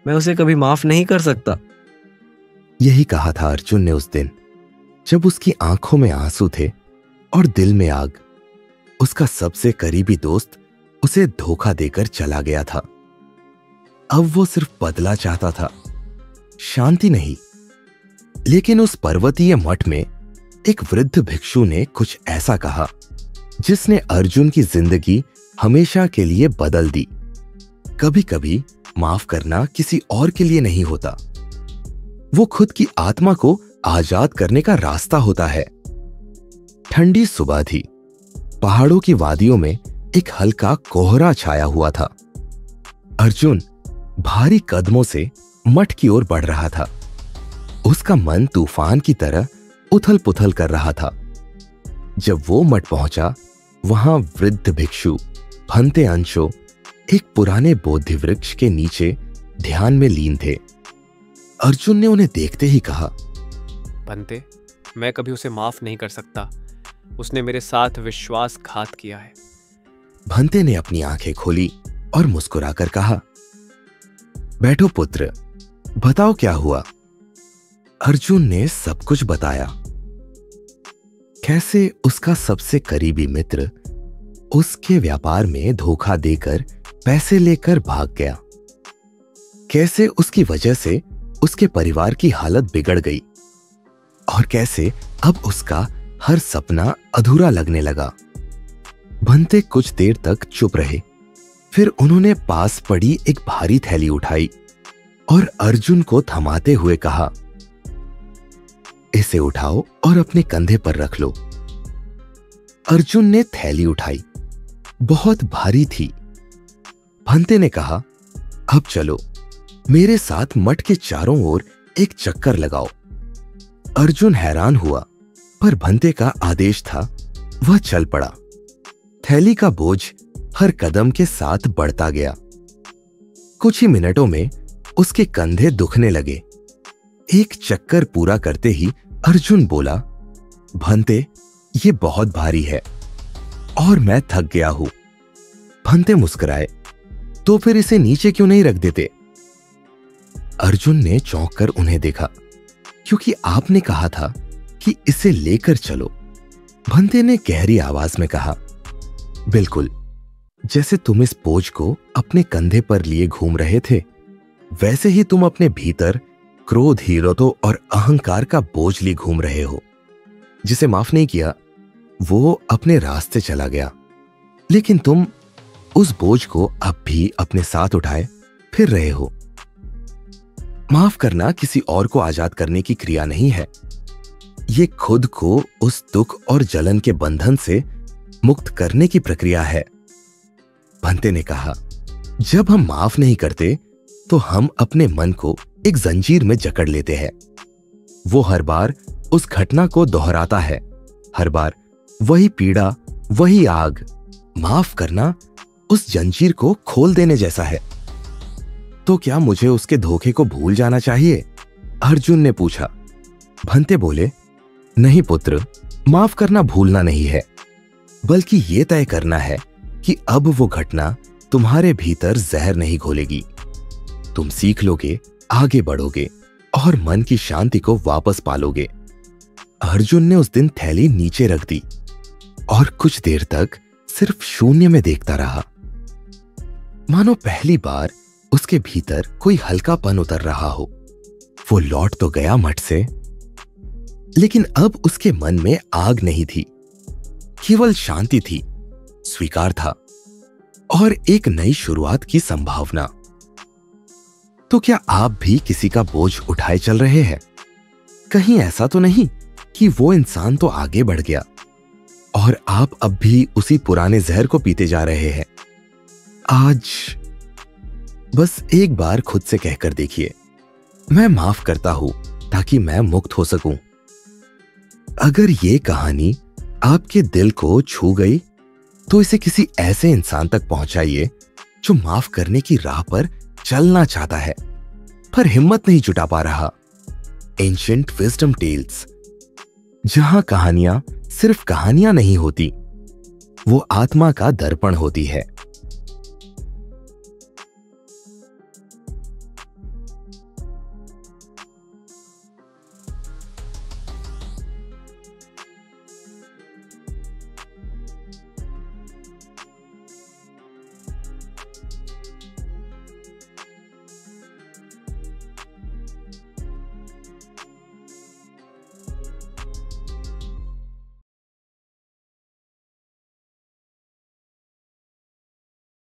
मैं उसे कभी माफ नहीं कर सकता। यही कहा था अर्जुन ने उस दिन, जब उसकी आंखों में आंसू थे और दिल में आग। उसका सबसे करीबी दोस्त उसे धोखा देकर चला गया था। अब वो सिर्फ बदला चाहता था, शांति नहीं। लेकिन उस पर्वतीय मठ में एक वृद्ध भिक्षु ने कुछ ऐसा कहा जिसने अर्जुन की जिंदगी हमेशा के लिए बदल दी। कभी कभी माफ करना किसी और के लिए नहीं होता, वो खुद की आत्मा को आजाद करने का रास्ता होता है। ठंडी सुबह थी। पहाड़ों की वादियों में एक हल्का कोहरा छाया हुआ था। अर्जुन भारी कदमों से मठ की ओर बढ़ रहा था। उसका मन तूफान की तरह उथल पुथल कर रहा था। जब वो मठ पहुंचा, वहां वृद्ध भिक्षु भंते अंशो एक पुराने बोधि वृक्ष के नीचे ध्यान में लीन थे। अर्जुन ने उन्हें देखते ही कहा, भंते, मैं कभी उसे माफ नहीं कर सकता। उसने मेरे साथ विश्वासघात किया है। भंते ने अपनी आंखें खोली और मुस्कुराकर कहा, बैठो पुत्र, बताओ क्या हुआ। अर्जुन ने सब कुछ बताया। कैसे उसका सबसे करीबी मित्र उसके व्यापार में धोखा देकर पैसे लेकर भाग गया। कैसे उसकी वजह से उसके परिवार की हालत बिगड़ गई और कैसे अब उसका हर सपना अधूरा लगने लगा। भंते कुछ देर तक चुप रहे। फिर उन्होंने पास पड़ी एक भारी थैली उठाई और अर्जुन को थमाते हुए कहा, इसे उठाओ और अपने कंधे पर रख लो। अर्जुन ने थैली उठाई। बहुत भारी थी। भंते ने कहा, अब चलो, मेरे साथ मठ के चारों ओर एक चक्कर लगाओ। अर्जुन हैरान हुआ, पर भंते का आदेश था, वह चल पड़ा। थैली का बोझ हर कदम के साथ बढ़ता गया। कुछ ही मिनटों में उसके कंधे दुखने लगे। एक चक्कर पूरा करते ही अर्जुन बोला, भंते, ये बहुत भारी है और मैं थक गया हूं। भंते मुस्कुराए, तो फिर इसे नीचे क्यों नहीं रख देते? अर्जुन ने चौंक कर उन्हें देखा, क्योंकि आपने कहा था कि इसे लेकर चलो। भंते ने गहरी आवाज में कहा, बिल्कुल, जैसे तुम इस बोझ को अपने कंधे पर लिए घूम रहे थे, वैसे ही तुम अपने भीतर क्रोध, हीरोत्व और अहंकार का बोझ लिए घूम रहे हो। जिसे माफ नहीं किया, वो अपने रास्ते चला गया, लेकिन तुम उस बोझ को अब भी अपने साथ उठाए फिर रहे हो। माफ करना किसी और को आजाद करने की क्रिया नहीं है, ये खुद को उस दुख और जलन के बंधन से मुक्त करने की प्रक्रिया है। भंते ने कहा, जब हम माफ नहीं करते तो हम अपने मन को एक जंजीर में जकड़ लेते हैं। वो हर बार उस घटना को दोहराता है, हर बार वही पीड़ा, वही आग। माफ करना उस जंजीर को खोल देने जैसा है। तो क्या मुझे उसके धोखे को भूल जाना चाहिए? अर्जुन ने पूछा। भंते बोले, नहीं पुत्र, माफ करना भूलना नहीं है, बल्कि यह तय करना है कि अब वो घटना तुम्हारे भीतर जहर नहीं घोलेगी। तुम सीख लोगे, आगे बढ़ोगे और मन की शांति को वापस पालोगे। अर्जुन ने उस दिन थैली नीचे रख दी और कुछ देर तक सिर्फ शून्य में देखता रहा, मानो पहली बार उसके भीतर कोई हल्कापन उतर रहा हो। वो लौट तो गया मठ से, लेकिन अब उसके मन में आग नहीं थी, केवल शांति थी, स्वीकार था और एक नई शुरुआत की संभावना। तो क्या आप भी किसी का बोझ उठाए चल रहे हैं? कहीं ऐसा तो नहीं कि वो इंसान तो आगे बढ़ गया और आप अब भी उसी पुराने जहर को पीते जा रहे हैं? आज बस एक बार खुद से कहकर देखिए, मैं माफ करता हूं ताकि मैं मुक्त हो सकूं। अगर ये कहानी आपके दिल को छू गई तो इसे किसी ऐसे इंसान तक पहुंचाइए जो माफ करने की राह पर चलना चाहता है पर हिम्मत नहीं जुटा पा रहा। एंशिएंट विजडम टेल्स, जहां कहानियां सिर्फ कहानियां नहीं होती, वो आत्मा का दर्पण होती है।